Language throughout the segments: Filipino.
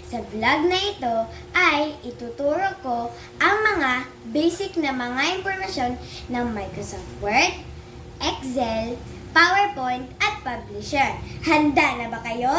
Sa vlog na ito ay ituturo ko ang mga basic na mga impormasyon ng Microsoft Word, Excel, PowerPoint at Publisher. Handa na ba kayo?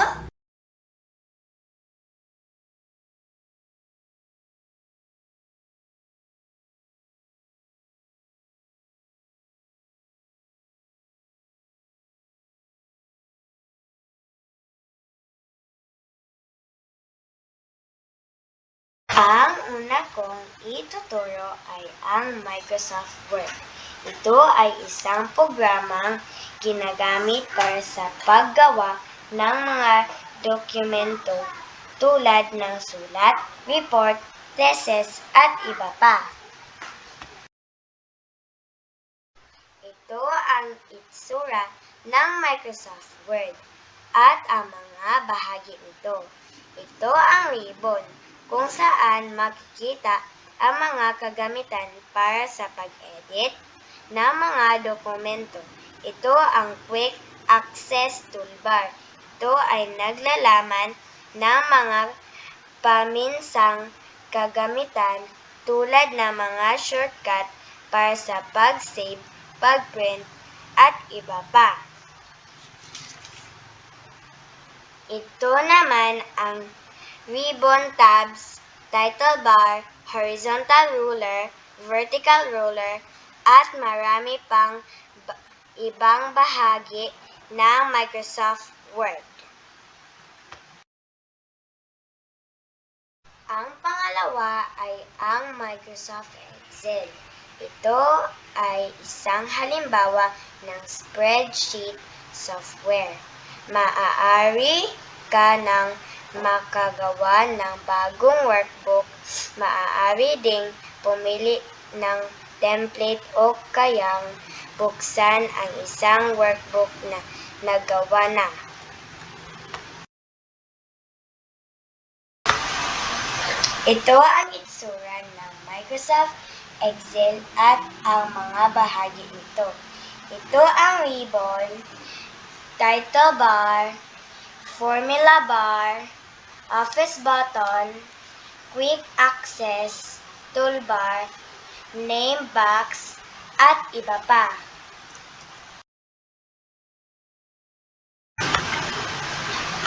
Ang una kong ituturo ay ang Microsoft Word. Ito ay isang programang ginagamit para sa paggawa ng mga dokumento tulad ng sulat, report, thesis at iba pa. Ito ang itsura ng Microsoft Word at ang mga bahagi nito. Ito ang ribbon kung saan makikita ang mga kagamitan para sa pag-edit ng mga dokumento. Ito ang Quick Access Toolbar. Ito ay naglalaman ng mga paminsang kagamitan tulad ng mga shortcut para sa pag-save, pag-print, at iba pa. Ito naman ang ribbon tabs, title bar, horizontal ruler, vertical ruler, at marami pang ibang bahagi ng Microsoft Word. Ang pangalawa ay ang Microsoft Excel. Ito ay isang halimbawa ng spreadsheet software. Maaari ka nang makagawa ng bagong workbook, maaari ding pumili ng template o kayang buksan ang isang workbook na nagawa na. Ito ang itsura ng Microsoft Excel at ang mga bahagi nito. Ito ang ribbon, title bar, formula bar, office button, quick access, toolbar, name box, at iba pa.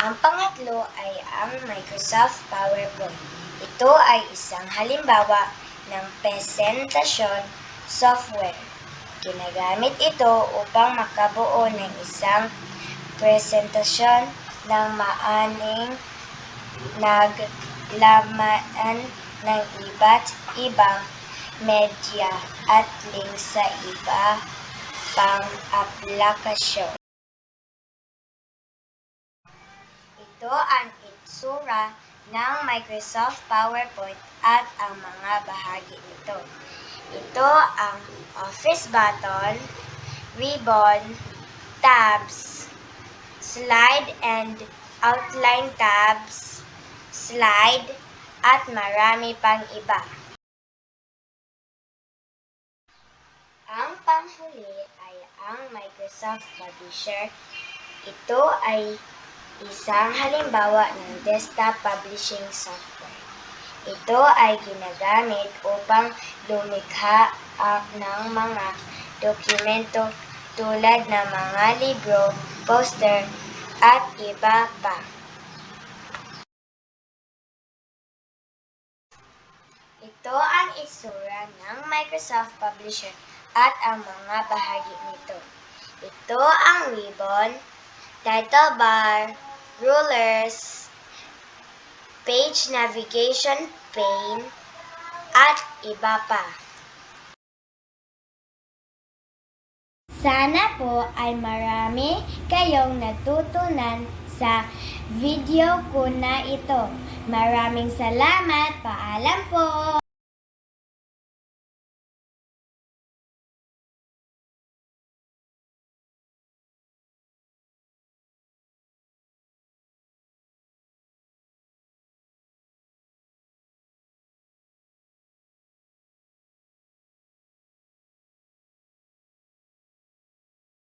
Ang pangatlo ay ang Microsoft PowerPoint. Ito ay isang halimbawa ng presentasyon software. Ginagamit ito upang makabuo ng isang presentasyon ng maaning naglaman ng iba't ibang media at link sa iba pang aplikasyon. Ito ang itsura ng Microsoft PowerPoint at ang mga bahagi nito. Ito ang office button, ribbon, tabs, slide and outline tabs, slide, at marami pang iba. Ang panghuli ay ang Microsoft Publisher. Ito ay isang halimbawa ng desktop publishing software. Ito ay ginagamit upang lumikha ng mga dokumento tulad ng mga libro, poster, at iba pa. Ito ang itsura ng Microsoft Publisher at ang mga bahagi nito. Ito ang ribbon, title bar, rulers, page navigation pane, at iba pa. Sana po ay marami kayong natutunan sa video ko na ito. Maraming salamat. Paalam po!